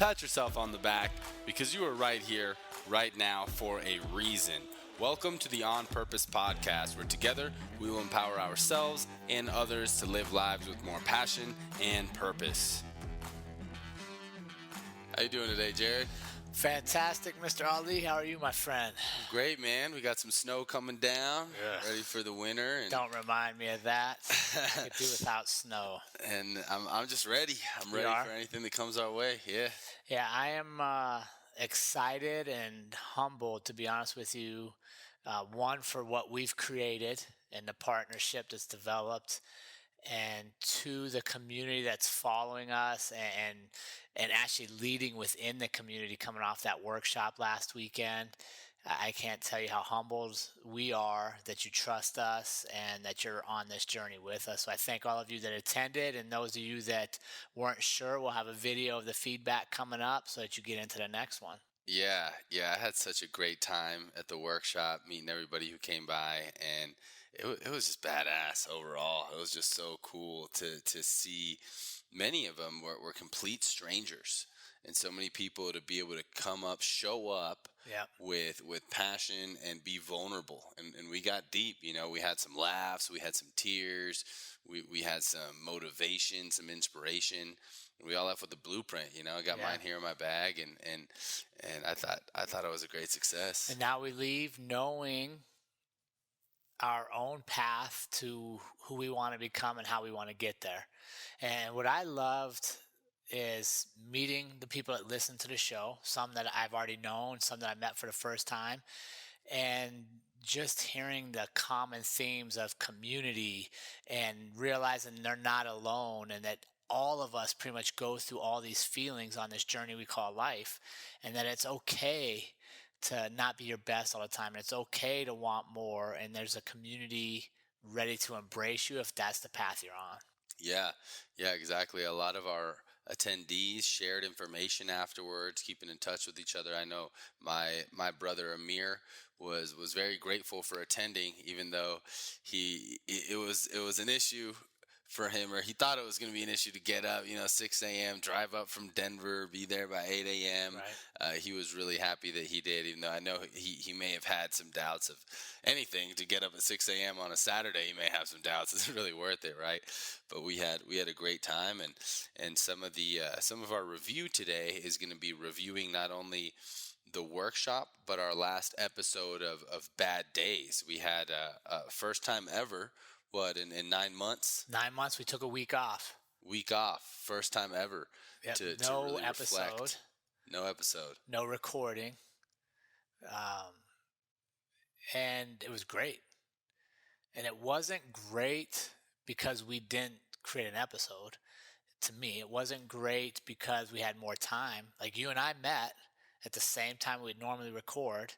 pat yourself on the back because you are right here, right now, for a reason. Welcome to the On Purpose podcast, where together we will empower ourselves and others to live lives with more passion and purpose. How you doing today, Jared? Fantastic, Mr. Ali. How are you, my friend? Great, man. We got some snow coming down, ready for the winter. And Don't remind me of that. I could do without snow. And I'm just ready. I'm ready for anything that comes our way. Yeah. Yeah, I am excited and humbled, to be honest with you. One, for what we've created and the partnership that's developed, and two, the community that's following us and actually leading within the community coming off that workshop last weekend. I can't tell you how humbled we are that you trust us and that you're on this journey with us. So I thank all of you that attended, and those of you that weren't sure, we'll have a video of the feedback coming up so that you get into the next one. Yeah. I had such a great time at the workshop, meeting everybody who came by, and it was just badass overall. It was just so cool to see. Many of them were complete strangers, and so many people to be able to come up, show up with passion and be vulnerable. And we got deep, we had some laughs, we had some tears, we had some motivation, some inspiration. We all left with a blueprint, I got mine here in my bag, and I thought it was a great success. And now we leave knowing our own path to who we want to become and how we want to get there. And what I loved is meeting the people that listen to the show, some that I've already known, some that I met for the first time, and just hearing the common themes of community and realizing they're not alone, and that all of us pretty much go through all these feelings on this journey we call life, and that it's okay to not be your best all the time. And it's okay to want more. And there's a community ready to embrace you if that's the path you're on. Yeah, exactly. A lot of our attendees shared information afterwards, keeping in touch with each other. I know my brother Amir was very grateful for attending, even though it was an issue for him, or he thought it was going to be an issue to get up, 6 a.m., drive up from Denver, be there by 8 a.m. Right. He was really happy that he did, even though I know he may have had some doubts of anything to get up at 6 a.m. on a Saturday. He may have some doubts. Is it really worth it, right? But we had a great time, and some of our review today is going to be reviewing not only the workshop, but our last episode of Bad Days. We had a first time ever. In 9 months? 9 months, we took a week off. First time ever. Yep, to no really episode. Reflect. No episode. No recording. And it was great. And it wasn't great because we didn't create an episode. To me, it wasn't great because we had more time. Like, you and I met at the same time we'd normally record,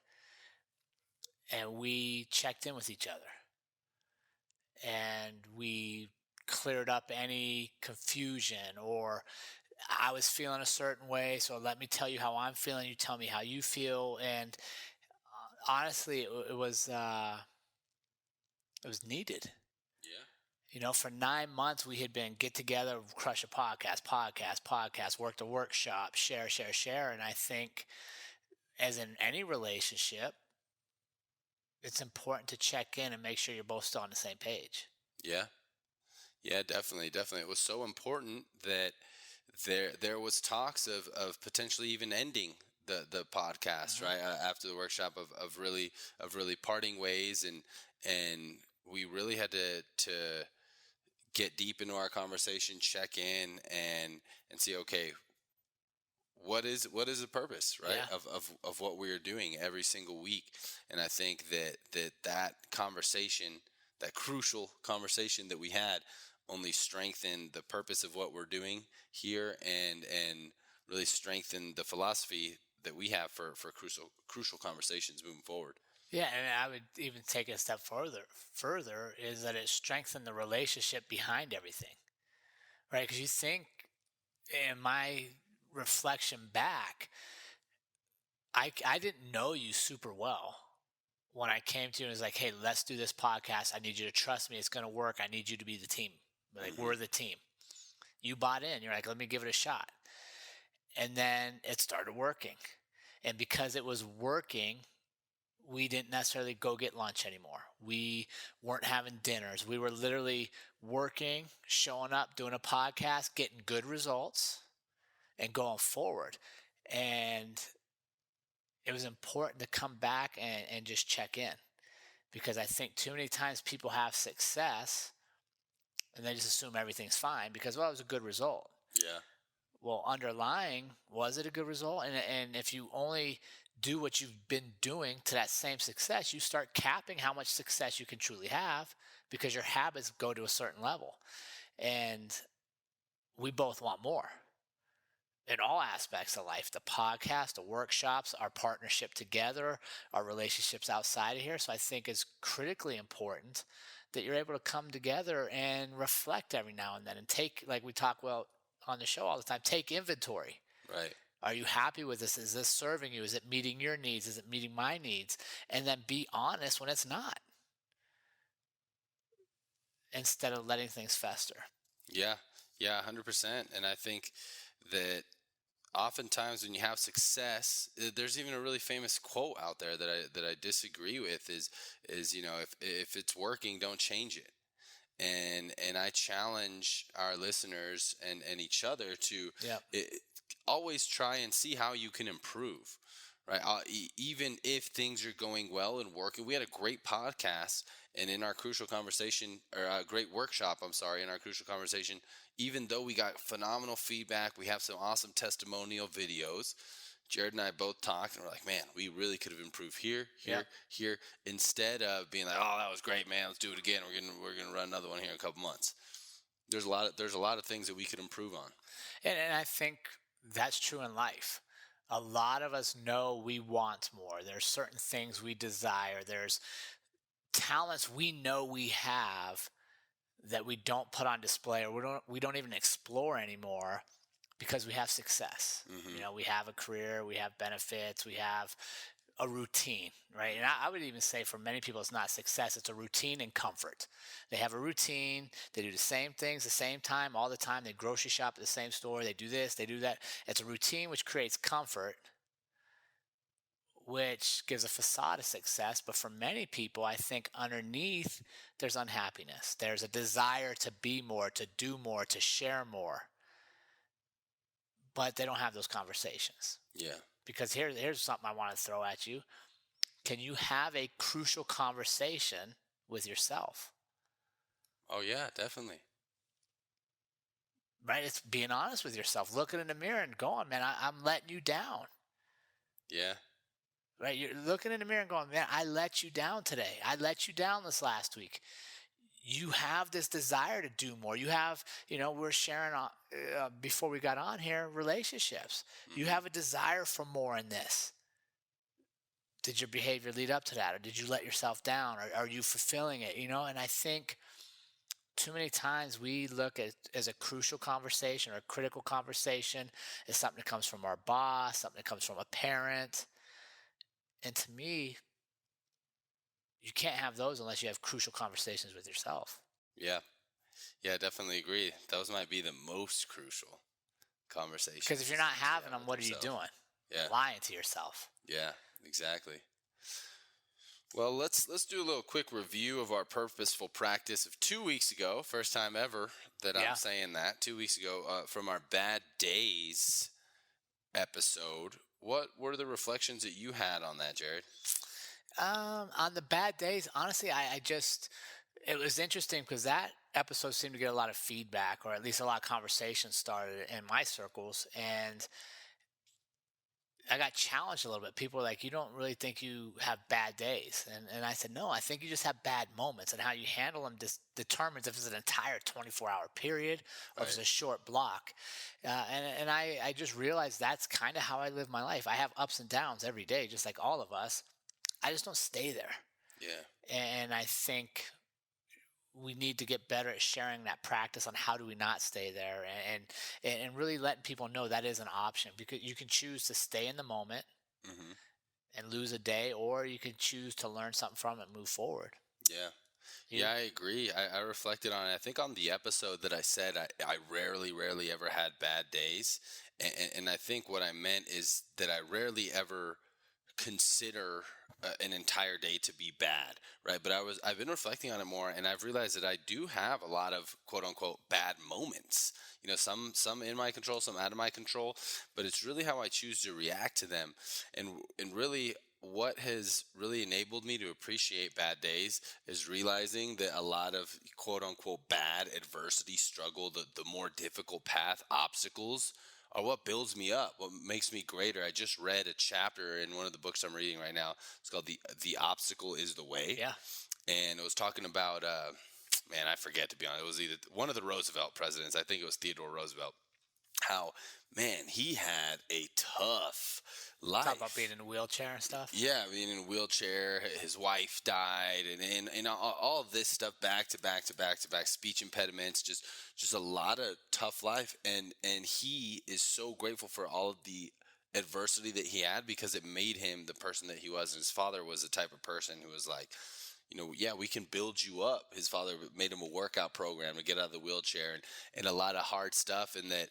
and we checked in with each other. And we cleared up any confusion, or I was feeling a certain way, so let me tell you how I'm feeling, you tell me how you feel. And honestly, it was needed. Yeah. For 9 months we had been get together, crush a podcast, work the workshop, share. And I think, as in any relationship, it's important to check in and make sure you're both still on the same page. Yeah, definitely. It was so important that there was talks of potentially even ending the podcast, right, after the workshop, of really parting ways, and we really had to get deep into our conversation, check in, and see, okay, what is the purpose, right, of what we are doing every single week. And I think that conversation, that crucial conversation that we had, only strengthened the purpose of what we're doing here, and really strengthened the philosophy that we have for crucial conversations moving forward. Yeah, and I would even take it a step further is that it strengthened the relationship behind everything, right? Because you think, in my reflection back, I didn't know you super well when I came to you and was like, hey, let's do this podcast. I need you to trust me. It's going to work. I need you to be the team. Like, we're the team. You bought in. You're like, let me give it a shot. And then it started working. And because it was working, we didn't necessarily go get lunch anymore. We weren't having dinners. We were literally working, showing up, doing a podcast, getting good results, and going forward. And it was important to come back and just check in, because I think too many times people have success and they just assume everything's fine because, well, it was a good result. Yeah. Well, underlying, was it a good result? And if you only do what you've been doing to that same success, you start capping how much success you can truly have, because your habits go to a certain level. And we both want more in all aspects of life: the podcast, the workshops, our partnership together, our relationships outside of here. So I think it's critically important that you're able to come together and reflect every now and then and take, like we talk well on the show all the time, take inventory. Right. Are you happy with this? Is this serving you? Is it meeting your needs? Is it meeting my needs? And then be honest when it's not, instead of letting things fester. Yeah. Yeah. 100%. And I think that oftentimes when you have success, there's even a really famous quote out there that I disagree with, is if it's working, don't change it. And I challenge our listeners and each other to Yeah. always try and see how you can improve, right? Even if things are going well and working. We had a great podcast, and in our crucial conversation, or a great workshop, I'm sorry, in our crucial conversation, even though we got phenomenal feedback, we have some awesome testimonial videos. Jared and I both talked, and we're like, man, we really could have improved here, Yeah. here, instead of being like, oh, that was great, man, let's do it again. We're gonna run another one here in a couple months. There's a lot of things that we could improve on. And I think that's true in life. A lot of us know we want more. There's certain things we desire. There's talents we know we have that we don't put on display, or we don't even explore anymore, because we have success. Hmm. We have a career, we have benefits, we have a routine, right? And I would even say for many people, it's not success, it's a routine and comfort. They have a routine, they do the same things the same time all the time, they grocery shop at the same store, they do this, they do that. It's a routine which creates comfort, which gives a facade of success. But for many people, I think underneath, there's unhappiness. There's a desire to be more, to do more, to share more. But they don't have those conversations. Yeah. Because here's something I want to throw at you. Can you have a crucial conversation with yourself? Oh yeah, definitely. Right? It's being honest with yourself, looking in the mirror and going, man, I'm letting you down. Yeah. Right? You're looking in the mirror and going, man, I let you down today. I let you down this last week. You have this desire to do more. You have, we're sharing before we got on here, relationships. You Hmm. have a desire for more in this. Did your behavior lead up to that, or did you let yourself down, or are you fulfilling it? And I think too many times we look at as a crucial conversation or a critical conversation as something that comes from our boss, something that comes from a parent. And to me, you can't have those unless you have crucial conversations with yourself. Yeah. Yeah, I definitely agree. Those might be the most crucial Because if conversations you're not to having have them, with what are you yourself. doing? You're Yeah. lying to yourself. Yeah. Exactly. Well, let's do a little quick review of our purposeful practice of 2 weeks ago. First time ever that I'm Yeah. saying that. 2 weeks ago, from our bad days episode. What were the reflections that you had on that, Jared? On the bad days, honestly, I just, it was interesting because that episode seemed to get a lot of feedback, or at least a lot of conversation started in my circles. And I got challenged a little bit. People were like, you don't really think you have bad days. And I said, no, I think you just have bad moments, and how you handle them determines if it's an entire 24-hour period or if it's Right. a short block. And I just realized that's kind of how I live my life. I have ups and downs every day, just like all of us. I just don't stay there. Yeah. And I think we need to get better at sharing that practice on how do we not stay there, and really letting people know that is an option, because you can choose to stay in the moment Hmm. and lose a day, or you can choose to learn something from it and move forward. Yeah. You? Yeah, I agree. I reflected on it. I think on the episode that I said I rarely ever had bad days. And I think what I meant is that I rarely ever consider an entire day to be bad, right? But I've been reflecting on it more, and I've realized that I do have a lot of quote unquote bad moments. Some in my control, some out of my control, but it's really how I choose to react to them, and really what has really enabled me to appreciate bad days is realizing that a lot of quote unquote bad adversity, struggle, the more difficult path, obstacles are what builds me up, what makes me greater. I just read a chapter in one of the books I'm reading right now. It's called The Obstacle Is the Way, Yeah. and it was talking about man, I forget, to be honest. It was either one of the Roosevelt presidents. I think it was Theodore Roosevelt. How, man, he had a tough Talk about being life. in a wheelchair and stuff. Yeah, being in a wheelchair, his wife died, and all of this stuff, back to back to back to back, speech impediments, just a lot of tough life, and he is so grateful for all of the adversity that he had because it made him the person that he was. And his father was the type of person who was like, yeah, we can build you up. His father made him a workout program to get out of the wheelchair, and a lot of hard stuff, and that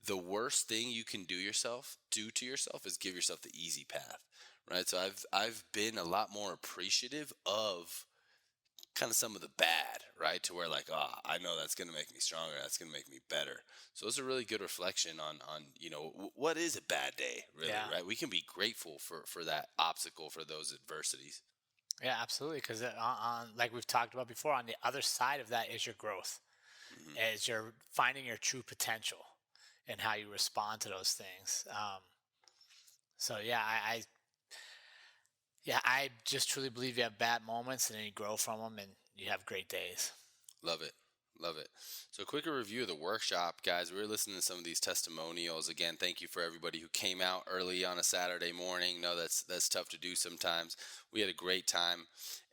the worst thing you can do to yourself is give yourself the easy path, right? So I've been a lot more appreciative of kind of some of the bad, right? To where like, I know that's going to make me stronger, that's going to make me better. So it's a really good reflection on what is a bad day, really, Yeah. right? We can be grateful for that obstacle, for those adversities. Yeah, absolutely. Because on, like we've talked about before, on the other side of that is your growth, Hmm. is you're finding your true potential and how you respond to those things. So yeah, I just truly believe you have bad moments and then you grow from them and you have great days. Love it. Love it. So, a quick review of the workshop, guys. We were listening to some of these testimonials. Again, thank you for everybody who came out early on a Saturday morning. No, that's tough to do sometimes. We had a great time,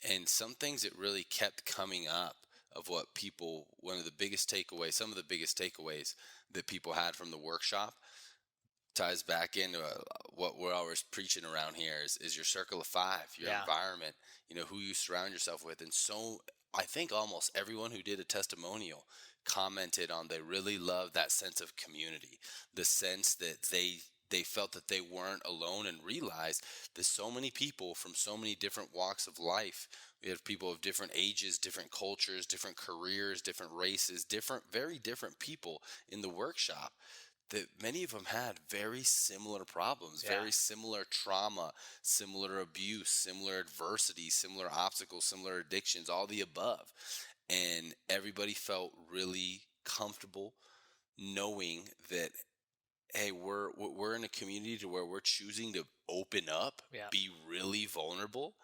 and some things that really kept coming up of what people, one of the biggest takeaways, some of the biggest takeaways that people had from the workshop ties back into what we're always preaching around here is your circle of five, your Yeah. environment, who you surround yourself with. And so I think almost everyone who did a testimonial commented on they really loved that sense of community, the sense that they felt that they weren't alone, and realized that so many people from so many different walks of life. We have people of different ages, different cultures, different careers, different races, very different people in the workshop, that many of them had very similar problems, Yeah. very similar trauma, similar abuse, similar adversity, similar obstacles, similar addictions, all the above. And everybody felt really comfortable knowing that, hey, we're in a community to where we're choosing to open up, Yeah. be really vulnerable,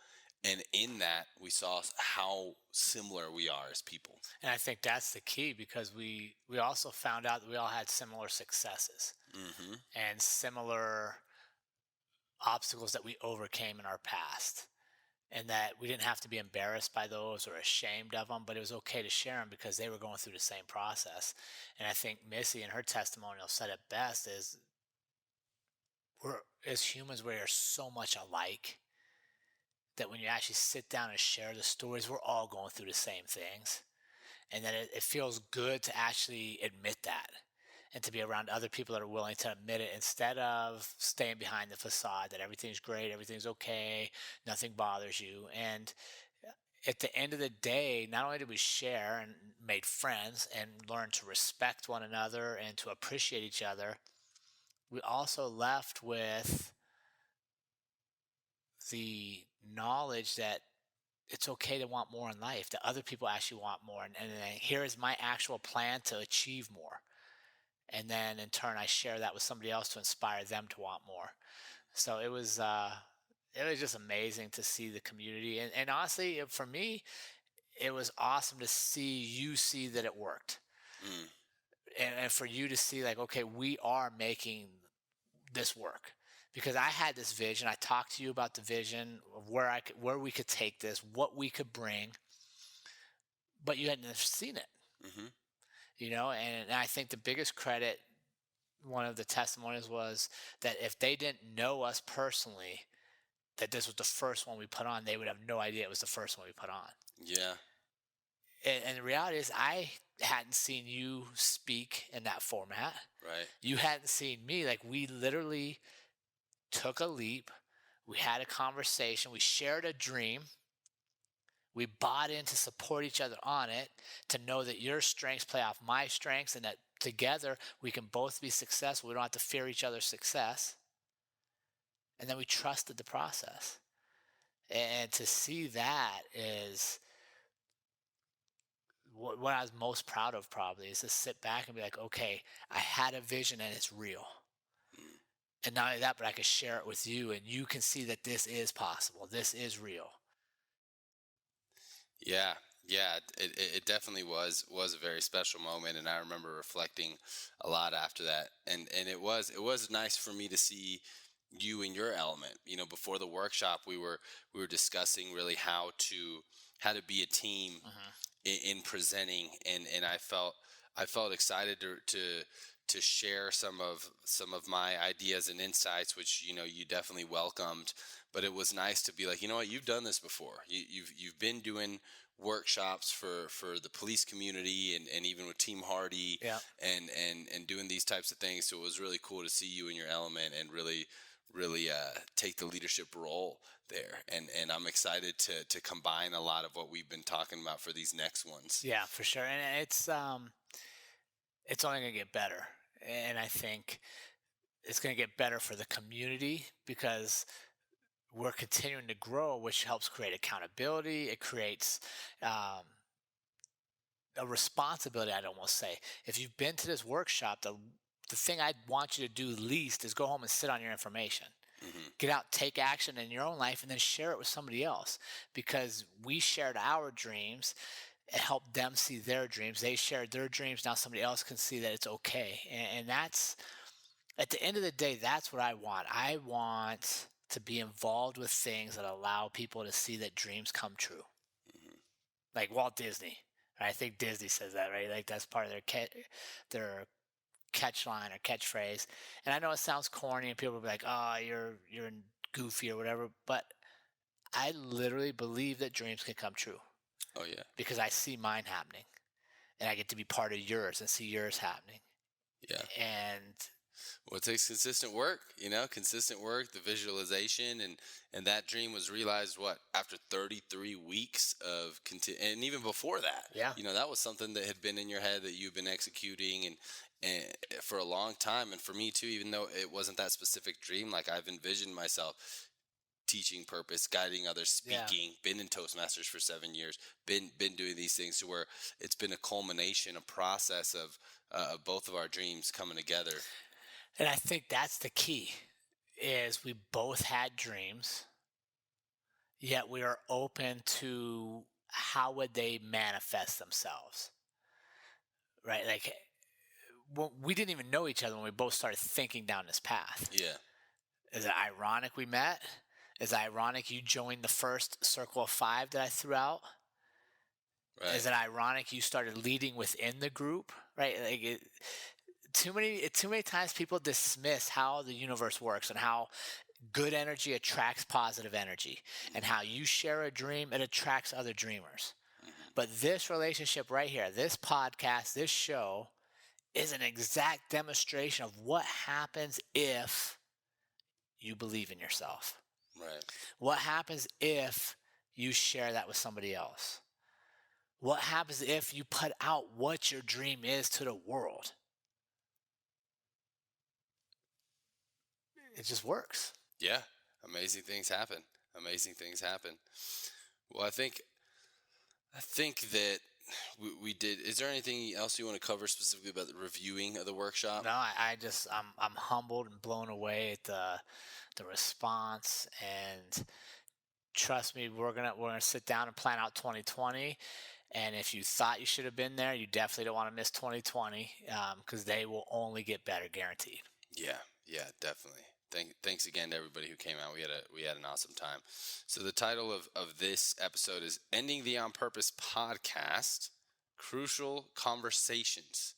and in that we saw how similar we are as people. And I think that's the key because we also found out that we all had similar successes Hmm. and similar obstacles that we overcame in our past, and that we didn't have to be embarrassed by those or ashamed of them, but it was okay to share them because they were going through the same process. And I think Missy in her testimonial said it best: is we're, as humans, we are so much alike that when you actually sit down and share the stories, we're all going through the same things, and that it feels good to actually admit that and to be around other people that are willing to admit it instead of staying behind the facade that everything's great, everything's okay, nothing bothers you. And at the end of the day, not only did we share and made friends and learn to respect one another and to appreciate each other, we also left with the knowledge that it's okay to want more in life, that other people actually want more. And then here is my actual plan to achieve more. And then in turn, I share that with somebody else to inspire them to want more. So it was just amazing to see the community. And honestly, for me, it was awesome to see you see that it worked. Mm. And for you to see like, okay, we are making this work because I had this vision. I talked to you about the vision of where we could take this, what we could bring, but you hadn't seen it, Hmm. and I think the biggest credit, one of the testimonies was that if they didn't know us personally, that this was the first one we put on, they would have no idea it was the first one we put on. Yeah. And the reality is, I hadn't seen you speak in that format. Right. You hadn't seen me. Like, we literally took a leap. We had a conversation. We shared a dream. We bought in to support each other on it, to know that your strengths play off my strengths, and that together we can both be successful. We don't have to fear each other's success. And then we trusted the process. And to see that is what I was most proud of, probably, is to sit back and be like, okay, I had a vision and it's real. Mm. And not only that, but I can share it with you, and you can see that this is possible. This is real. Yeah, yeah, it definitely was a very special moment, and I remember reflecting a lot after that, and it was nice for me to see you in your element. Before the workshop, we were discussing really how to be a team Hmm. in presenting, and I felt excited to share some of my ideas and insights, which you definitely welcomed. But it was nice to be like, you know what, you've done this before. You've been doing workshops for the police community, and even with Team Hardy, Yeah. and doing these types of things. So it was really cool to see you in your element and really take the leadership role there. And I'm excited to combine a lot of what we've been talking about for these next ones. Yeah, for sure. And it's only going to get better. And I think it's going to get better for the community, because we're continuing to grow, which helps create accountability. It creates um, a responsibility, I'd almost say. If you've been to this workshop, the thing I'd want you to do least is go home and sit on your information. Hmm. Get out, take action in your own life, and then share it with somebody else. Because we shared our dreams, it helped them see their dreams. They shared their dreams. Now somebody else can see that it's okay. And that's, at the end of the day, that's what I want. I want to be involved with things that allow people to see that dreams come true. Hmm. Like Walt Disney. I think Disney says that, right? Like, that's part of their catch line or catchphrase. And I know it sounds corny, and people will be like, "Oh, you're goofy or whatever," but I literally believe that dreams can come true, Oh yeah. because I see mine happening, and I get to be part of yours and see yours happening. Yeah. And Well, it takes consistent work, the visualization, and that dream was realized what, after 33 weeks of and even before that, yeah, that was something that had been in your head that you've been executing and for a long time. And for me too, even though it wasn't that specific dream, like I've envisioned myself teaching purpose, guiding others, yeah. speaking, been in Toastmasters for 7 years, been doing these things to where it's been a culmination, a process of both of our dreams coming together. And I think that's the key, is we both had dreams, yet we are open to how would they manifest themselves, right? Like, we didn't even know each other when we both started thinking down this path. Yeah. Is it ironic we met? Is it ironic you joined the first circle of five that I threw out? Right. Is it ironic you started leading within the group? Right? Like, too many times people dismiss how the universe works, and how good energy attracts positive energy, and Hmm. how you share a dream, it attracts other dreamers. Hmm. But this relationship right here, this podcast, this show, is an exact demonstration of what happens if you believe in yourself. Right. What happens if you share that with somebody else? What happens if you put out what your dream is to the world? It just works. Yeah. Amazing things happen. Amazing things happen. Well, I think that we did. Is there anything else you want to cover specifically about the reviewing of the workshop? No, I just, I'm humbled and blown away at the response. And trust me, we're gonna sit down and plan out 2020. And if you thought you should have been there, you definitely don't want to miss 2020, because they will only get better, guaranteed. Yeah. Yeah. Definitely. Thanks again to everybody who came out. We had an awesome time. So the title of this episode is "Ending the On Purpose Podcast: Crucial Conversations."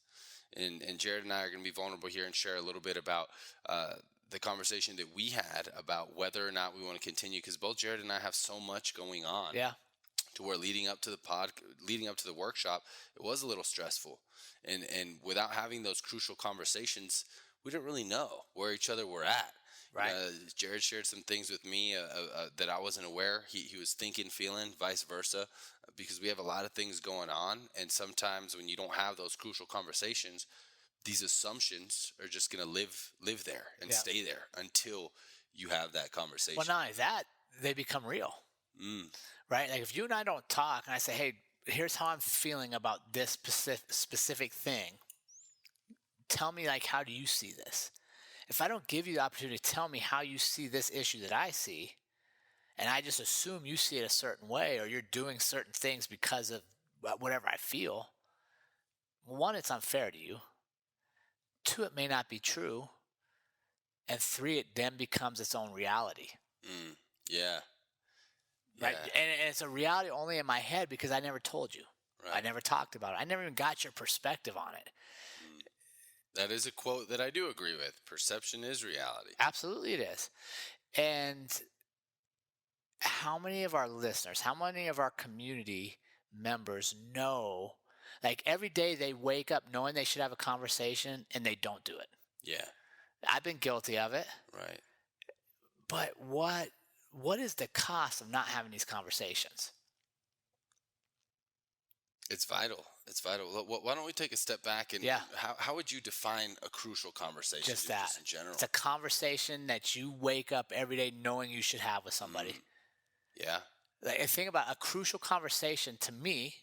And Jared and I are going to be vulnerable here and share a little bit about the conversation that we had about whether or not we want to continue, because both Jared and I have so much going on Yeah. to where leading up to the workshop, it was a little stressful, and without having those crucial conversations, we didn't really know where each other were at. Right. Jared shared some things with me that I wasn't aware he was thinking, feeling, vice versa, because we have a lot of things going on, and sometimes when you don't have those crucial conversations, these assumptions are just going to live there and Yeah. stay there until you have that Well, conversation. not only that, they become real, Mm, right? Like if you and I don't talk, and I say, "Hey, here's how I'm feeling about this specific thing. Tell me, like, how do you see this?" If I don't give you the opportunity to tell me how you see this issue that I see, and I just assume you see it a certain way, or you're doing certain things because of whatever I feel, one, it's unfair to you. Two, it may not be true. And three, it then becomes its own reality, mm, yeah, right? yeah, And it's a reality only in my head because I never told you. I right. never talked about it. I never even got your perspective on it. Mm. That is a quote that I do agree with. Perception is reality. Absolutely, it is. And how many of our listeners, how many of our community members know, like every day they wake up knowing they should have a conversation and they don't do it? Yeah, I've been guilty of it. right. But what is the cost of not having these conversations? It's vital. It's vital. Why don't we take a step back and Yeah. how would you define a crucial conversation Just that. just in general? It's a conversation that you wake up every day knowing you should have with somebody. Mm, yeah, Like, I think about a crucial conversation to me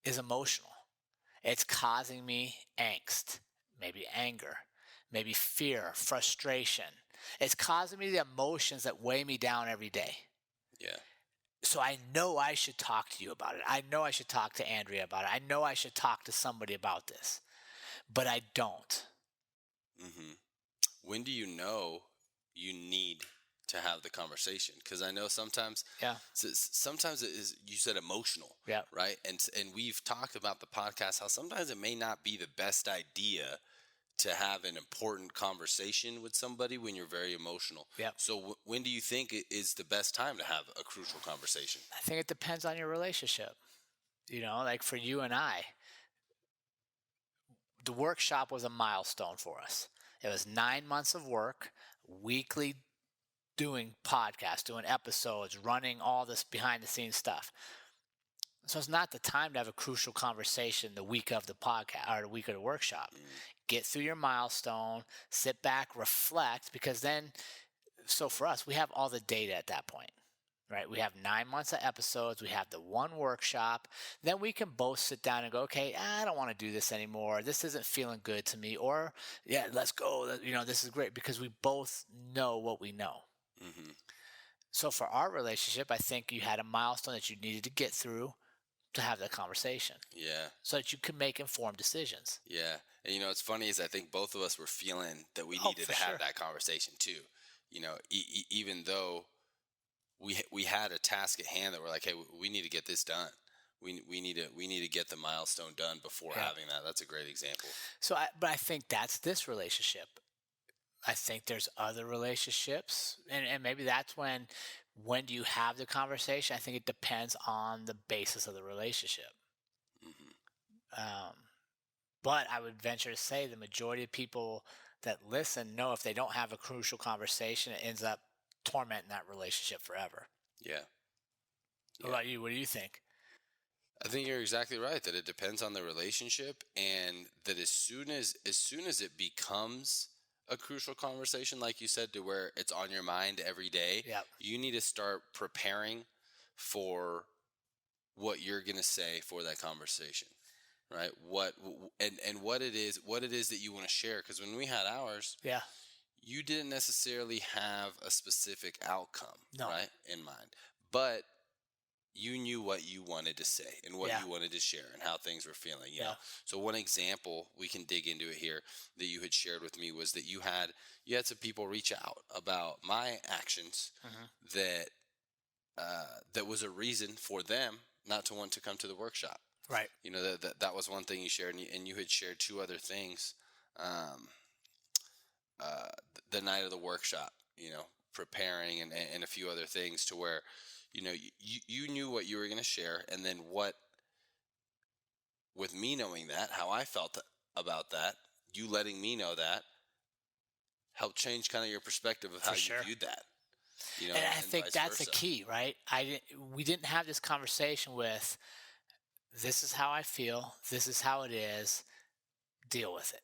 is emotional. It's causing me angst, maybe anger, maybe fear, frustration. It's causing me the emotions that weigh me down every day. yeah. So I know I should talk to you about it. I know I should talk to Andrea about it. I know I should talk to somebody about this, but I don't. Hmm. When do you know you need to have the conversation? Because I know Yeah. sometimes it is, you said, emotional, Yeah. right? And we've talked about the podcast how sometimes it may not be the best idea to have an important conversation with somebody when you're very emotional. Yeah. So when do you think it is the best time to have a crucial conversation? I think it depends on your relationship. Like for you and I, the workshop was a milestone for us. It was 9 months of work, weekly doing podcasts, doing episodes, running all this behind the scenes stuff. So it's not the time to have a crucial conversation the week of the podcast or the week of the workshop. Mm, Get through your milestone, sit back, reflect, because then, so for us, we have all the data at that point. Right, we have 9 months of episodes. We have the one workshop. Then we can both sit down and go, okay, I don't want to do this anymore. This isn't feeling good to me. Or, yeah, let's go. This is great because we both know what we know. hmm. So for our relationship, I think you had a milestone that you needed to get through to have that conversation Yeah, so that you can make informed decisions. yeah. And what's funny is I think both of us were feeling that we Oh, needed for to have sure. that conversation too. Even though we had a task at hand that we're like, hey, we need to get this done. We need to get the milestone done before Yeah. having that. That's a great example. But I think that's this relationship. I think there's other relationships, and maybe that's when do you have the conversation? I think it depends on the basis of the relationship. Hmm. Um, but I would venture to say the majority of people that listen know if they don't have a crucial conversation, it ends up tormenting that relationship forever. Yeah, What yeah. about you? What do you think? I think you're exactly right that it depends on the relationship, and that as soon as it becomes a crucial conversation, like you said, to where it's on your mind every day, Yeah, you need to start preparing for what you're going to say for that conversation, right? And what it is that you want to share, because when we had ours, yeah, you didn't necessarily have a specific outcome, no, right, in mind, but you knew what you wanted to say and what yeah, you wanted to share and how things were feeling. yeah, So one example, we can dig into it here, that you had shared with me was that you had some people reach out about my actions hmm, that that was a reason for them not to want to come to the workshop. right, That was one thing you shared, and you had shared two other things. Um, the night of the workshop, preparing, and a few other things, to where you knew what you were going to share, and then what, with me knowing that, how I felt about that, you letting me know that helped change kind of your perspective of how For you sure. viewed that, And I and think vice that's the versa. key, right? We didn't have this conversation with, this is how I feel, this is how it is, deal with it.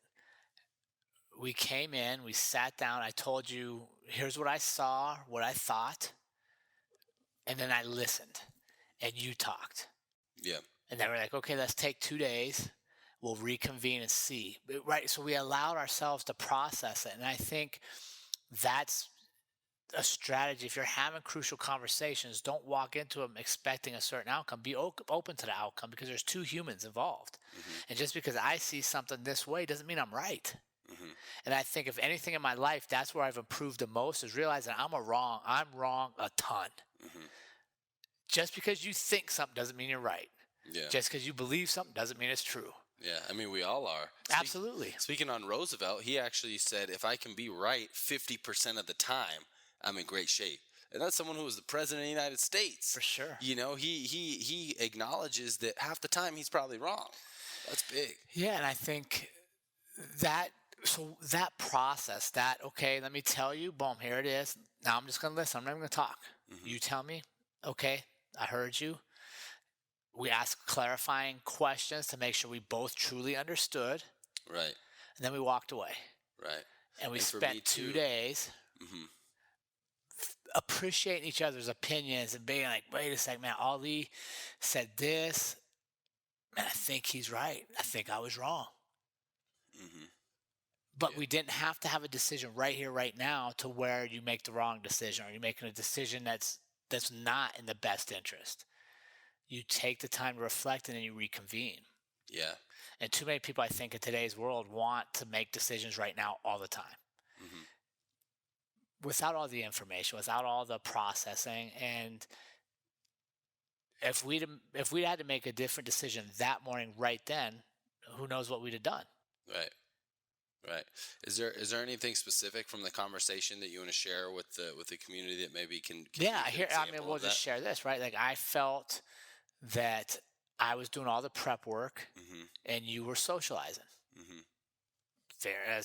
We came in, we sat down, I told you, here's what I saw, what I thought, and then I listened, and you talked. Yeah. And then we're like, okay, let's take 2 days. We'll reconvene and see. Right. So we allowed ourselves to process it. And I think that's a strategy. If you're having crucial conversations, don't walk into them expecting a certain outcome. Be open to the outcome, because there's two humans involved. Hmm. And just because I see something this way doesn't mean I'm right. Hmm. And I think if anything in my life, that's where I've improved the most, is realizing I'm wrong a ton. Hmm. Just because you think something doesn't mean you're right. Yeah. Just because you believe something doesn't mean it's true. Yeah. I mean, we all are. Absolutely. Speaking on Roosevelt, he actually said, if I can be right 50% of the time, I'm in great shape. And that's someone who was the president of the United States. For sure. He acknowledges that half the time he's probably wrong. That's big. Yeah, and I think that that process, that, okay, let me tell you, boom, here it is. Now I'm just gonna listen. I'm not even gonna talk. Hmm. You tell me, okay, I heard you. We asked clarifying questions to make sure we both truly understood, Right. and then we walked away. Right. And we And for me spent two too. days Hmm. appreciating each other's opinions and being like, wait a second, man, Ali said this. Man, I think he's right. I think I was wrong. Hmm. But Yeah. we didn't have to have a decision right here, right now, to where you make the wrong decision, or you're making a decision that's not in the best interest. You take the time to reflect, and then you reconvene. Yeah. And too many people, I think, in today's world want to make decisions right now all the time, Hmm. without all the information, without all the processing. And if we had to make a different decision that morning, right then, who knows what we'd have done. Right. Right. Is there anything specific from the conversation that you want to share with the community that maybe can be Yeah, a good here, I mean, example we'll of that? just share this, right? Like, I felt that I was doing all the prep work, Hmm. and you were socializing. Hmm. There,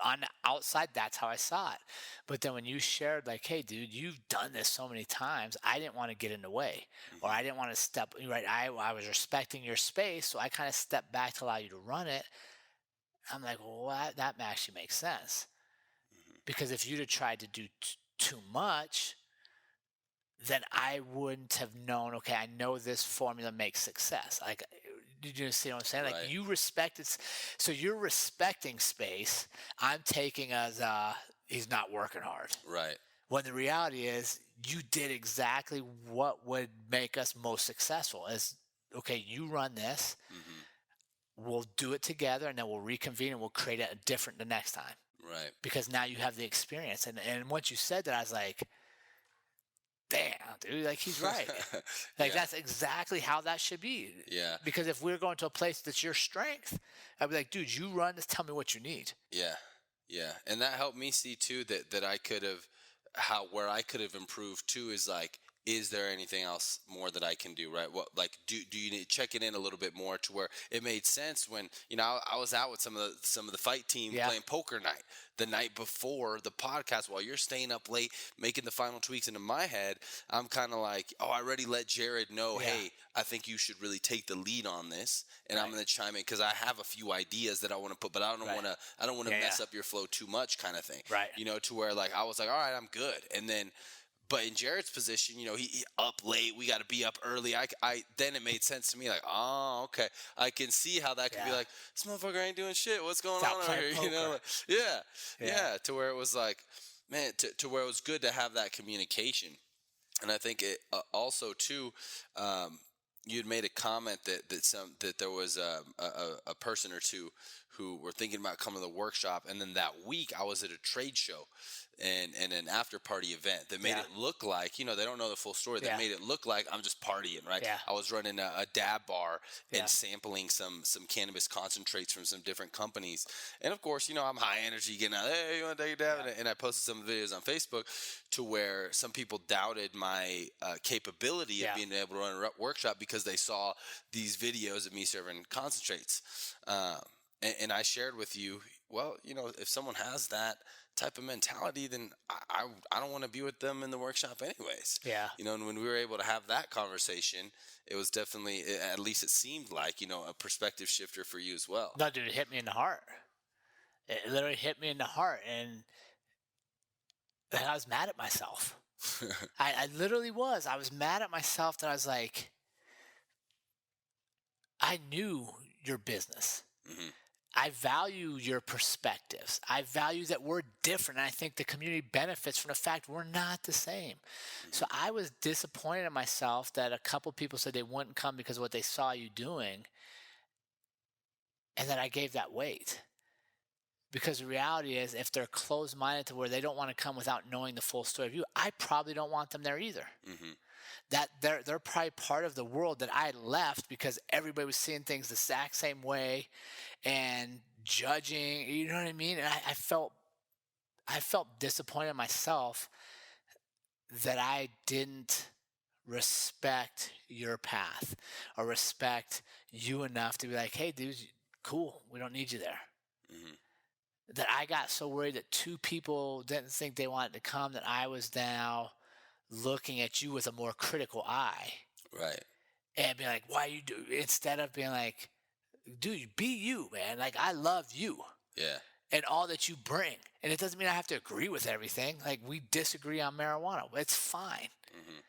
on the outside, that's how I saw it. But then when you shared, like, hey, dude, you've done this so many times, I didn't want to get in the way, or Hmm. I didn't want to step, right? I was respecting your space, so I kind of stepped back to allow you to run it. I'm like, well, that actually makes sense. Hmm. Because if you'd have tried to do too much, then I wouldn't have known, okay, I know this formula makes success. Like, did you see what I'm saying? Like, Right. you respected, so you're respecting space. I'm taking as he's not working hard. Right. When the reality is, you did exactly what would make us most successful. Is, okay, you run this, Hmm. we'll do it together, and then we'll reconvene and we'll create it different the next time. Right. Because now you have the experience. And once you said that, I was like, damn, dude, like, he's right. Like, Yeah. that's exactly how that should be. Yeah. Because if we're going to a place that's your strength, I'd be like, dude, you run this, tell me what you need. Yeah. Yeah. And that helped me see too that I could have, where I could have improved too, is like, is there anything else more that I can do, right? What, like, do you need check it in a little bit more to where it made sense when, I was out with some of the fight team Yeah. playing poker night the night before the podcast, while you're staying up late making the final tweaks. Into my head, I'm kind of like, oh, I already let Jared know, Yeah. hey, I think you should really take the lead on this, and I'm Right. going to chime in because I have a few ideas that I want to put, but I don't Right. want to Yeah, mess yeah. up your flow too much, kind of thing. Right. To where, like, I was like, all right, I'm good, and then. But in Jared's position, he up late. We got to be up early. Then it made sense to me. Like, oh, okay, I can see how that could be. Yeah. Like, this motherfucker ain't doing shit. What's going It's out on over playing here? poker. Like, yeah, Yeah. yeah. To where it was like, man, to where it was good to have that communication. And I think it also too. You had made a comment that there was a person or two who were thinking about coming to the workshop, and then that week I was at a trade show, and an after party event that made Yeah. it look like, they don't know the full story. That Yeah. made it look like I'm just partying, right? Yeah. I was running a dab bar and Yeah. sampling some cannabis concentrates from some different companies. And of course, I'm high energy, getting out, hey, you want to take a dab? Yeah. And I posted some videos on Facebook to where some people doubted my capability of Yeah. being able to run a workshop because they saw these videos of me serving concentrates. And I shared with you, well, if someone has that type of mentality, then I don't want to be with them in the workshop anyways. Yeah. And when we were able to have that conversation, it was definitely, at least it seemed like, a perspective shifter for you as well. No, dude, it hit me in the heart. It literally hit me in the heart, and I was mad at myself. I literally was. I was mad at myself that I was like, I knew your business. Hmm. I value your perspectives. I value that we're different. And I think the community benefits from the fact we're not the same. So I was disappointed in myself that a couple people said they wouldn't come because of what they saw you doing. And that I gave that weight. Because the reality is, if they're closed minded to where they don't want to come without knowing the full story of you, I probably don't want them there either. Hmm. That they're probably part of the world that I left because everybody was seeing things the exact same way and judging, you know what I mean? And I felt disappointed in myself that I didn't respect your path or respect you enough to be like, hey, dude, cool, we don't need you there. Hmm. That I got so worried that two people didn't think they wanted to come that I was now looking at you with a more critical eye Right. and being like, why you do, instead of being like, dude, be you, man. Like, I love you Yeah. and all that you bring. And it doesn't mean I have to agree with everything. Like, we disagree on marijuana. It's fine. Hmm.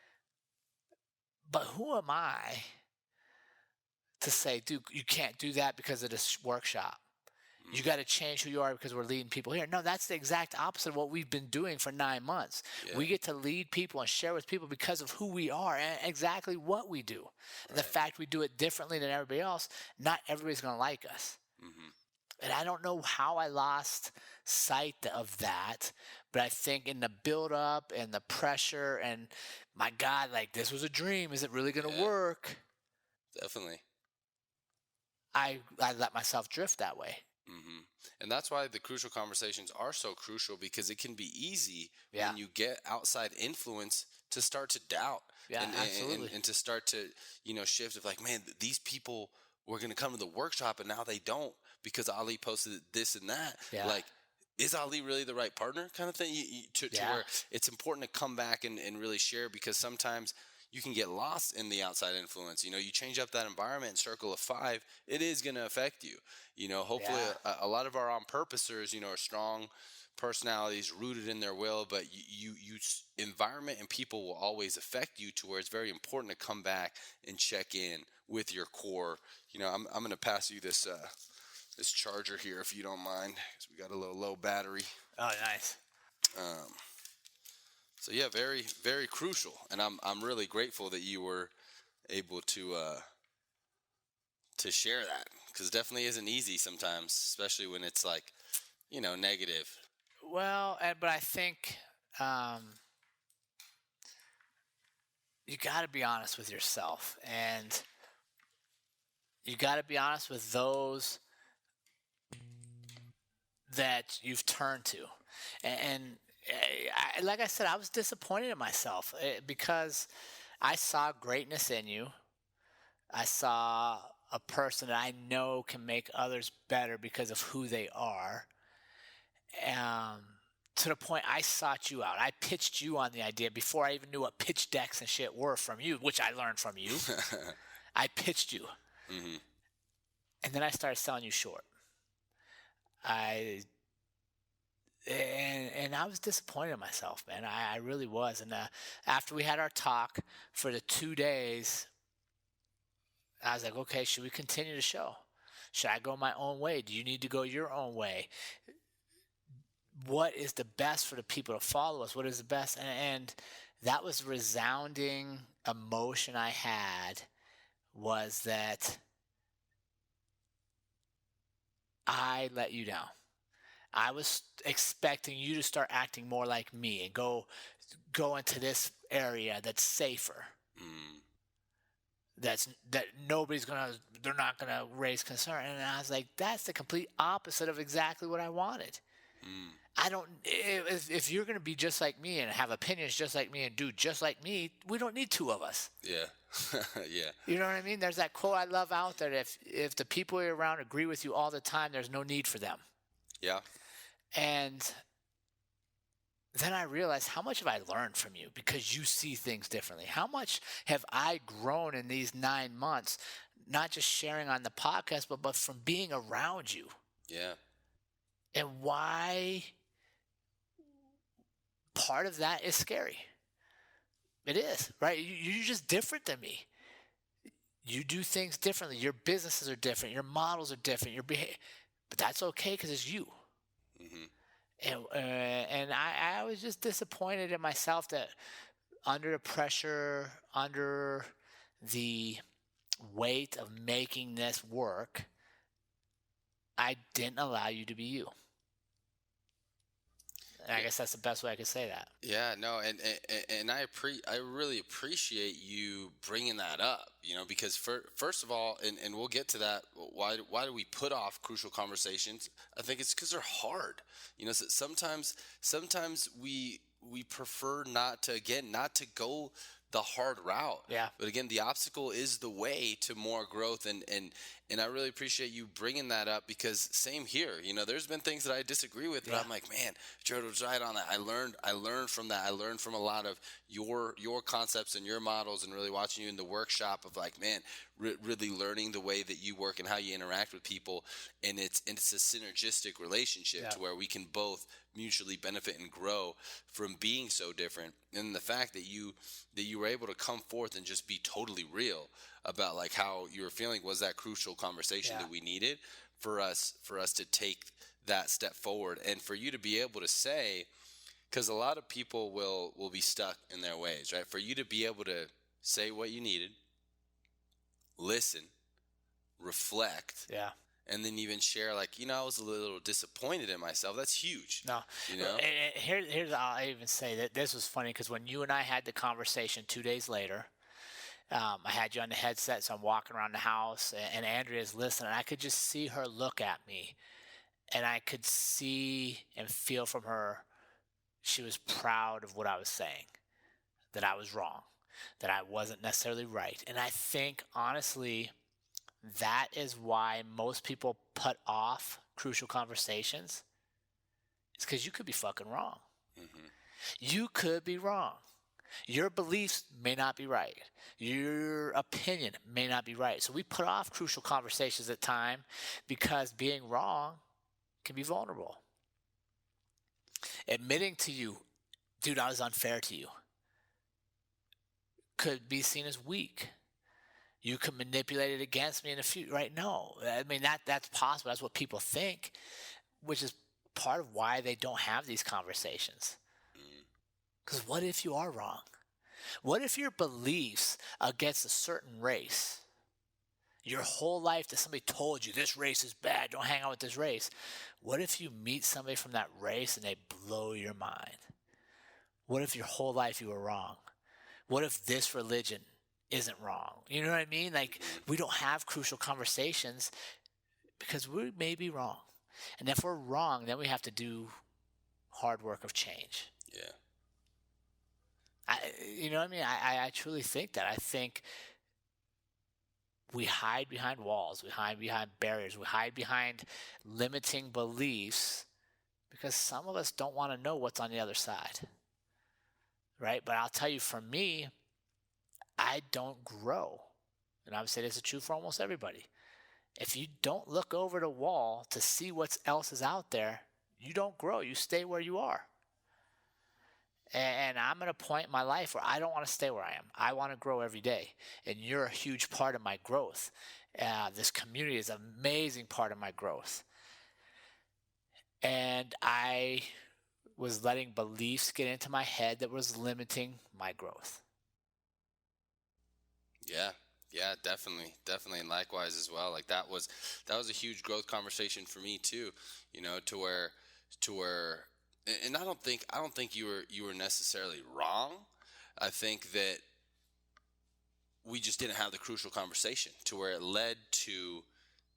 But who am I to say, dude, you can't do that because of this workshop? You got to change who you are because we're leading people here. No, that's the exact opposite of what we've been doing for 9 months. Yeah. We get to lead people and share with people because of who we are and exactly what we do. And the Right. fact we do it differently than everybody else, not everybody's going to like us. Hmm. And I don't know how I lost sight of that, but I think in the build up and the pressure and my God, like, this was a dream. Is it really going to Yeah. work? Definitely. I let myself drift that way. Hmm. And that's why the crucial conversations are so crucial, because it can be easy Yeah. when you get outside influence to start to doubt. Yeah, and, absolutely. and to start to, shift of like, man, these people were going to come to the workshop and now they don't because Ali posted this and that. Yeah. Like, is Ali really the right partner kind of thing? To Yeah. where it's important to come back and really share, because sometimes you can get lost in the outside influence. You change up that environment and circle of five, it is going to affect you. Hopefully Yeah. a lot of our on-purposers, are strong personalities rooted in their will, but environment and people will always affect you, to where it's very important to come back and check in with your core. I'm going to pass you this charger here, if you don't mind, because we got a little low battery. Oh, nice. So yeah, very, very crucial, and I'm really grateful that you were able to share that, because it definitely isn't easy sometimes, especially when it's like, negative. Well, but I think you got to be honest with yourself, and you got to be honest with those that you've turned to. And like I said, I was disappointed in myself because I saw greatness in you. I saw a person that I know can make others better because of who they are. To the point I sought you out. I pitched you on the idea before I even knew what pitch decks and shit were from you, which I learned from you. I pitched you. Hmm. And then I started selling you short. And I was disappointed in myself, man. I really was. And after we had our talk for the 2 days, I was like, okay, should we continue the show? Should I go my own way? Do you need to go your own way? What is the best for the people to follow us? What is the best? And that was resounding emotion I had, was that I let you down. I was expecting you to start acting more like me and go into this area that's safer. Mm, That they're not gonna raise concern. And I was like, that's the complete opposite of exactly what I wanted. mm, I don't if you're gonna be just like me and have opinions just like me and do just like me, we don't need two of us. yeah. Yeah. You know what I mean? There's that quote I love out there, if the people you're around agree with you all the time, there's no need for them. Yeah. And then I realized, how much have I learned from you because you see things differently? How much have I grown in these 9 months, not just sharing on the podcast, but from being around you? Yeah. And why part of that is scary. It is, right? You're just different than me. You do things differently. Your businesses are different. Your models are different. But that's okay because it's you. Hmm. And I was just disappointed in myself that under the pressure, under the weight of making this work, I didn't allow you to be you. And I guess that's the best way I could say that. Yeah, no, and I really appreciate you bringing that up, because first of all, and we'll get to that. Why do we put off crucial conversations? I think it's because they're hard. Sometimes we prefer not to go the hard route. Yeah. But again, the obstacle is the way to more growth, and I really appreciate you bringing that up, because same here. There's been things that I disagree with, but Yeah. I'm like, man, Jared was right on that. I learned from that. I learned from a lot of your concepts and your models, and really watching you in the workshop of like, man, really learning the way that you work and how you interact with people, and it's a synergistic relationship Yeah. to where we can both mutually benefit and grow from being so different. And the fact that you were able to come forth and just be totally real about like how you were feeling was that crucial conversation Yeah. that we needed for us to take that step forward, and for you to be able to say, because a lot of people will be stuck in their ways, right? For you to be able to say what you needed, listen, reflect, Yeah. and then even share like, I was a little disappointed in myself. That's huge. No. You know? Here's I'll even say that this was funny because when you and I had the conversation 2 days later, I had you on the headset, so I'm walking around the house, and Andrea's listening. And I could just see her look at me, and I could see and feel from her she was proud of what I was saying, that I was wrong, that I wasn't necessarily right. And I think, honestly, that is why most people put off crucial conversations. It's because you could be fucking wrong. Mm-hmm. You could be wrong. Your beliefs may not be right. Your opinion may not be right. So we put off crucial conversations at time because being wrong can be vulnerable. Admitting to you, dude, I was unfair to you, could be seen as weak. You could manipulate it against me in the future, right? No, I mean that's possible. That's what people think, which is part of why they don't have these conversations. Because what if you are wrong? What if your beliefs against a certain race, your whole life that somebody told you this race is bad, don't hang out with this race? What if you meet somebody from that race and they blow your mind? What if your whole life you were wrong? What if this religion isn't wrong? You know what I mean? Like, we don't have crucial conversations because we may be wrong. And if we're wrong, then we have to do hard work of change. Yeah. You know what I mean? I truly think that. I think we hide behind walls, we hide behind barriers, we hide behind limiting beliefs because some of us don't want to know what's on the other side. Right? But I'll tell you, for me, I don't grow. And I would say this is true for almost everybody. If you don't look over the wall to see what else is out there, you don't grow. You stay where you are. And I'm at a point in my life where I don't want to stay where I am. I want to grow every day. And you're a huge part of my growth. This community is an amazing part of my growth. And I was letting beliefs get into my head that was limiting my growth. Yeah, definitely, and likewise as well. Like that was a huge growth conversation for me too. To where to where, and I don't think you were necessarily wrong. I think that we just didn't have the crucial conversation to where it led to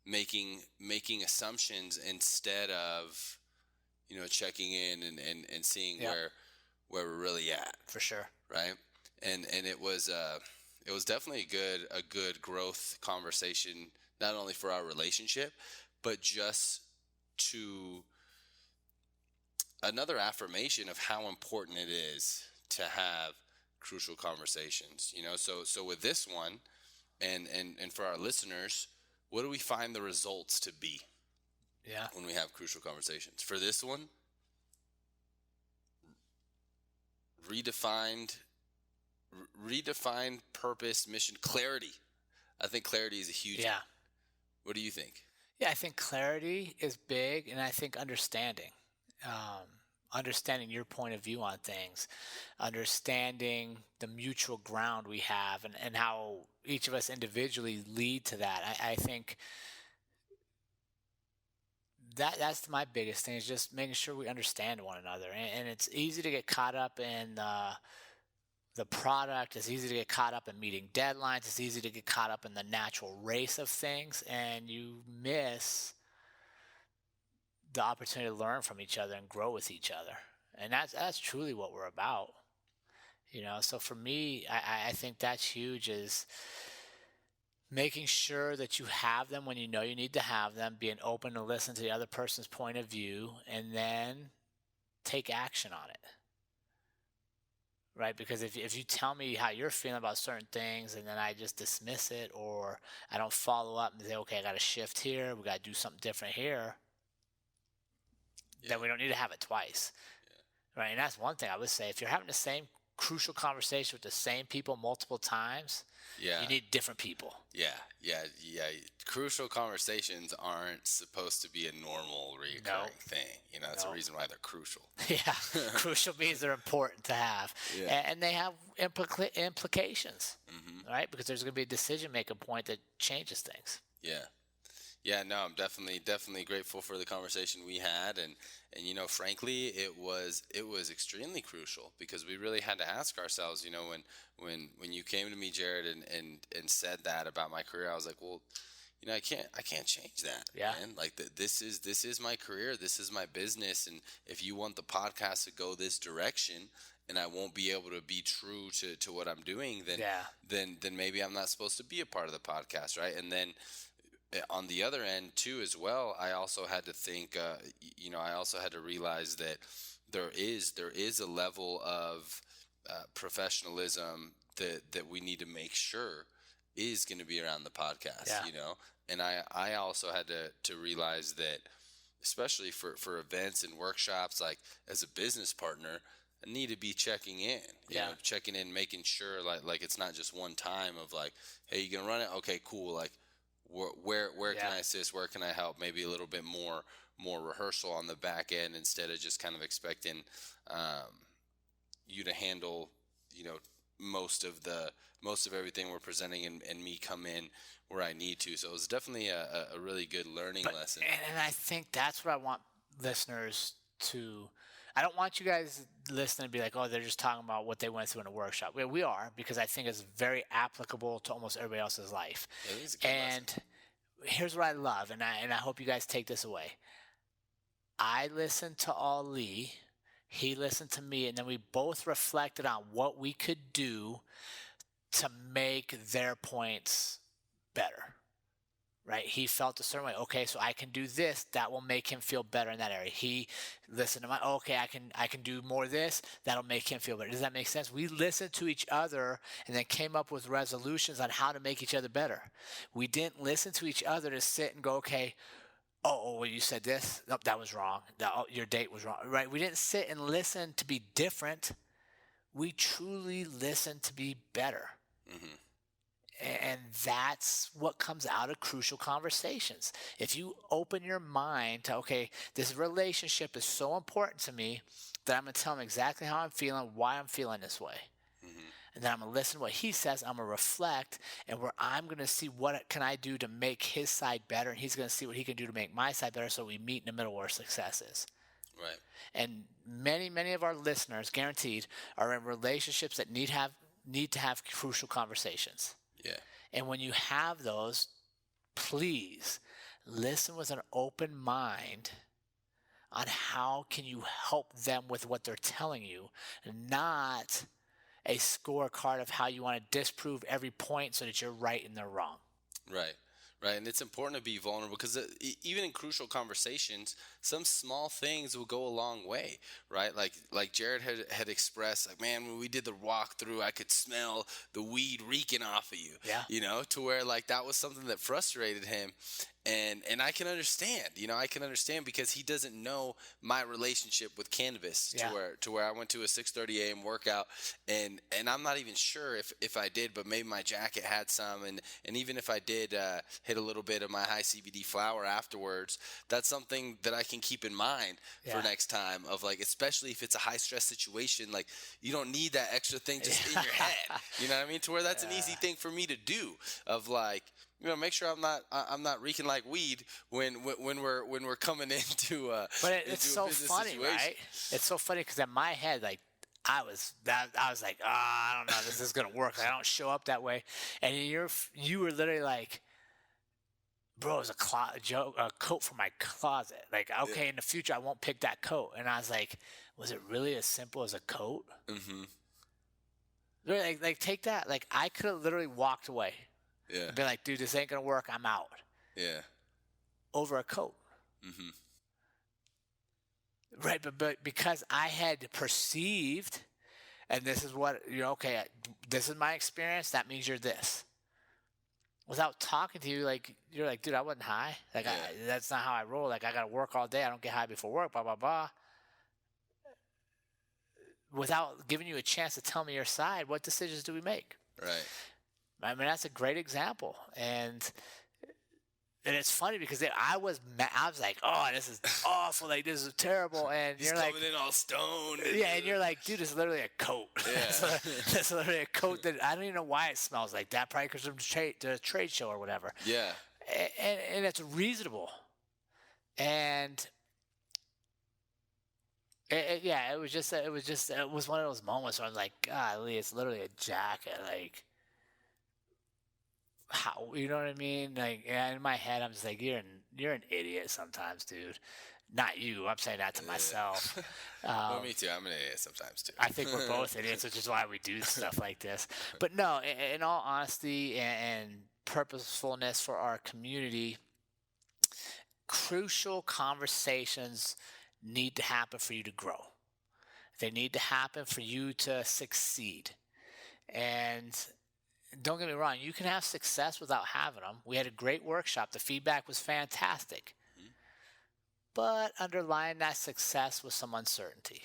making assumptions instead of checking in and seeing Yep, where we're really at, for sure. right? And it was definitely a good growth conversation, not only for our relationship, but just to another affirmation of how important it is to have crucial conversations. So with this one, and for our listeners, what do we find the results to be Yeah, when we have crucial conversations? For this one, redefined redefined purpose, mission, clarity. I think clarity is a huge one. yeah, What do you think? yeah. I think clarity is big, and I think understanding, um, understanding your point of view on things, understanding the mutual ground we have, and how each of us individually lead to that. I think that's my biggest thing, is just making sure we understand one another, and it's easy to get caught up in the product. It's easy to get caught up in meeting deadlines. It's easy to get caught up in the natural race of things, and you miss the opportunity to learn from each other and grow with each other. And that's truly what we're about. So for me, I think that's huge, is making sure that you have them when you know you need to have them, being open to listen to the other person's point of view, and then take action on it. Right? Because if you tell me how you're feeling about certain things and then I just dismiss it, or I don't follow up and say, okay, I got to shift here, we got to do something different here, Yeah. then we don't need to have it twice. Right? And that's one thing I would say. If you're having the same crucial conversation with the same people multiple times, Yeah. you need different people. Yeah. Crucial conversations aren't supposed to be a normal recurring thing. It's a No. reason why they're crucial. Yeah, crucial means they're important to have, Yeah. and they have implications, Mm-hmm. right? Because there's going to be a decision-making point that changes things. Yeah. Yeah, no, I'm definitely grateful for the conversation we had, and frankly, it was extremely crucial, because we really had to ask ourselves, when you came to me, Jared, and said that about my career, I was like, well, I can't change that, Yeah. man. Like this is my career, this is my business, and if you want the podcast to go this direction, and I won't be able to be true to what I'm doing, then Yeah. then maybe I'm not supposed to be a part of the podcast, right? And then on the other end too, as well, I also had to think, I also had to realize that there is a level of professionalism that we need to make sure is going to be around the podcast. Yeah. And I also had to realize that, especially for events and workshops, like as a business partner, I need to be checking in, Yeah. checking in, making sure like it's not just one time of like, hey, you gonna run it? Okay, cool. Like, where can Yeah. I assist? Where can I help? Maybe a little bit more rehearsal on the back end, instead of just kind of expecting you to handle, most of everything we're presenting, and me come in where I need to. So it was definitely a really good learning lesson. And I think that's what I want listeners to. I don't want you guys listening to be like, oh, they're just talking about what they went through in a workshop. We are, because I think it's very applicable to almost everybody else's life. It is a good lesson. And here's what I love, and I hope you guys take this away. I listened to Ali, he listened to me, and then we both reflected on what we could do to make their points better. Right? He felt a certain way. Okay, so I can do this. That will make him feel better in that area. He listened to my, okay, I can do more of this. That'll make him feel better. Does that make sense? We listened to each other and then came up with resolutions on how to make each other better. We didn't listen to each other to sit and go, okay, well, you said this. Nope, that was wrong. Your date was wrong. Right? We didn't sit and listen to be different. We truly listened to be better. Mm-hmm. And that's what comes out of crucial conversations. If you open your mind to, okay, this relationship is so important to me that I'm going to tell him exactly how I'm feeling, why I'm feeling this way. Mm-hmm. And then I'm going to listen to what he says. I'm going to reflect, and where I'm going to see what can I do to make his side better, and he's going to see what he can do to make my side better, so we meet in the middle where success is. Right. And many of our listeners, guaranteed, are in relationships that need to have crucial conversations. Yeah. And when you have those, please listen with an open mind on how can you help them with what they're telling you, not a scorecard of how you want to disprove every point so that you're right and they're wrong. Right. Right. And it's important to be vulnerable because even in crucial conversations, some small things will go a long way. Right. Like Jared had expressed, like, man, when we did the walkthrough, I could smell the weed reeking off of you, Yeah. to where like that was something that frustrated him. And I can understand, I can understand because he doesn't know my relationship with cannabis Yeah. to where I went to a 6:30 a.m. workout and I'm not even sure if I did, but maybe my jacket had some, and even if I did hit a little bit of my high CBD flower afterwards, that's something that I can keep in mind for Yeah. next time, of like, especially if it's a high stress situation, like you don't need that extra thing just in your head, you know what I mean, to where that's an easy thing for me to do, of like, make sure I'm not reeking like weed when we're coming into But into it's a so business funny, situation. right? It's so funny because in my head, like I was like, I don't know, this is gonna work. I don't show up that way, and you were literally like, bro, it's a coat from my closet. Like, okay, in the future, I won't pick that coat. And I was like, was it really as simple as a coat? Mm-hmm. Really, like take that. Like, I could have literally walked away Yeah. and been like, dude, this ain't gonna work. I'm out. Yeah. Over a coat. Mm-hmm. Right, but because I had perceived, and this is what, okay, this is my experience, that means you're this. Without talking to you, like, you're like, dude, I wasn't high. Like, Yeah. that's not how I roll. Like, I got to work all day. I don't get high before work, blah, blah, blah. Without giving you a chance to tell me your side, what decisions do we make? Right. I mean, that's a great example. And it's funny because I was like, oh, this is awful. Like, this is terrible. And He's you're like, coming in all stoned. yeah, and you're like, dude, it's literally a coat. Yeah. It's literally a coat that I don't even know why it smells like that. Probably because of the trade show or whatever. Yeah. And it's reasonable. And it was one of those moments where I'm like, golly, it's literally a jacket. Like, how, you know what I mean? Like, in my head, I'm just like, you're an idiot sometimes, dude. Not you. I'm saying that to myself. Well, me too. I'm an idiot sometimes too. I think we're both idiots, which is why we do stuff like this. But no, in all honesty and purposefulness for our community, crucial conversations need to happen for you to grow. They need to happen for you to succeed. And don't get me wrong, you can have success without having them. We had a great workshop. The feedback was fantastic. But underlying that success was some uncertainty,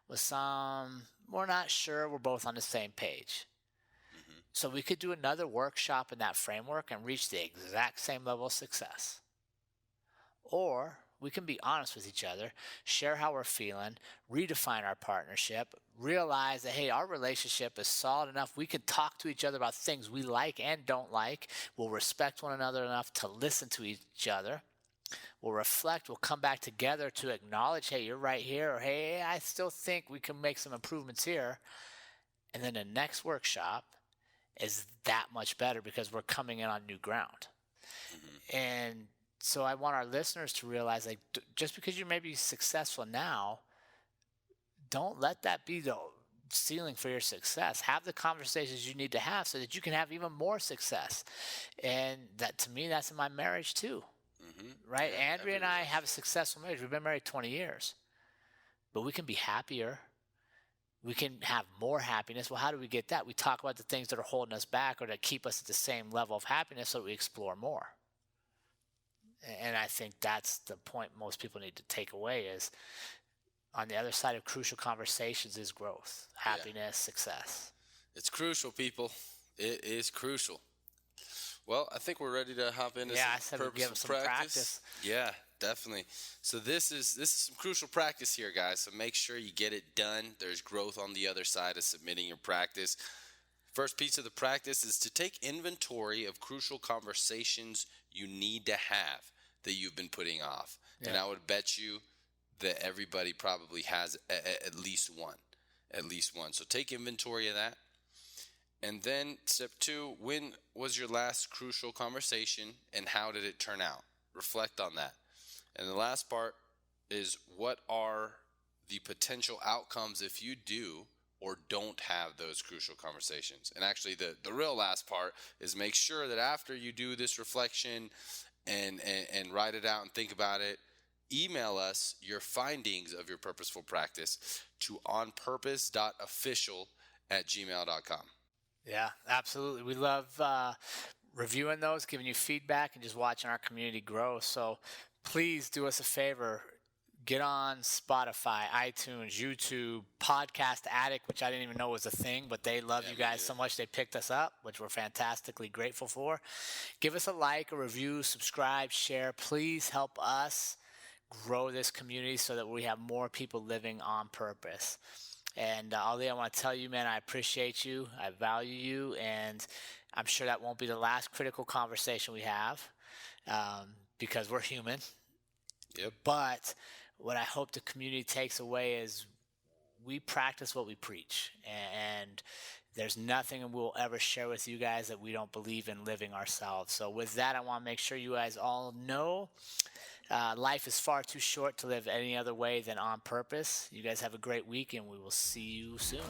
we're not sure we're both on the same page. Mm-hmm. So we could do another workshop in that framework and reach the exact same level of success. Or we can be honest with each other, share how we're feeling, redefine our partnership, realize that, hey, our relationship is solid enough. We can talk to each other about things we like and don't like. We'll respect one another enough to listen to each other. We'll reflect. We'll come back together to acknowledge, hey, you're right here, or hey, I still think we can make some improvements here. And then the next workshop is that much better because we're coming in on new ground. Mm-hmm. And so I want our listeners to realize, like, just because you may be successful now, don't let that be the ceiling for your success. Have the conversations you need to have so that you can have even more success. And that, to me, that's in my marriage too. Mm-hmm. Right? Yeah, Andrea and I have a successful marriage. We've been married 20 years. But we can be happier. We can have more happiness. Well, how do we get that? We talk about the things that are holding us back or that keep us at the same level of happiness so that we explore more. And I think that's the point most people need to take away is on the other side of crucial conversations is growth, happiness, success. It's crucial, people. It is crucial. Well, I think we're ready to hop into some purposeful practice. Yeah, definitely. So this is some crucial practice here, guys. So make sure you get it done. There's growth on the other side of submitting your practice. First piece of the practice is to take inventory of crucial conversations you need to have that you've been putting off. Yeah. And I would bet you that everybody probably has at least one. At least one. So take inventory of that. And then step two, when was your last crucial conversation and how did it turn out? Reflect on that. And the last part is, what are the potential outcomes if you do or don't have those crucial conversations? And actually, the real last part is, make sure that after you do this reflection and write it out and think about it, email us your findings of your purposeful practice to onpurpose.official@gmail.com. Yeah, absolutely. We love reviewing those, giving you feedback, and just watching our community grow. So please do us a favor. Get on Spotify, iTunes, YouTube, Podcast Addict, which I didn't even know was a thing, but they love you guys so much they picked us up, which we're fantastically grateful for. Give us a like, a review, subscribe, share. Please help us grow this community so that we have more people living on purpose. And Ali, I want to tell you, man, I appreciate you. I value you. And I'm sure that won't be the last critical conversation we have, because we're human. Yep. But what I hope the community takes away is we practice what we preach. And there's nothing we'll ever share with you guys that we don't believe in living ourselves. So with that, I want to make sure you guys all know life is far too short to live any other way than on purpose. You guys have a great week, and we will see you soon.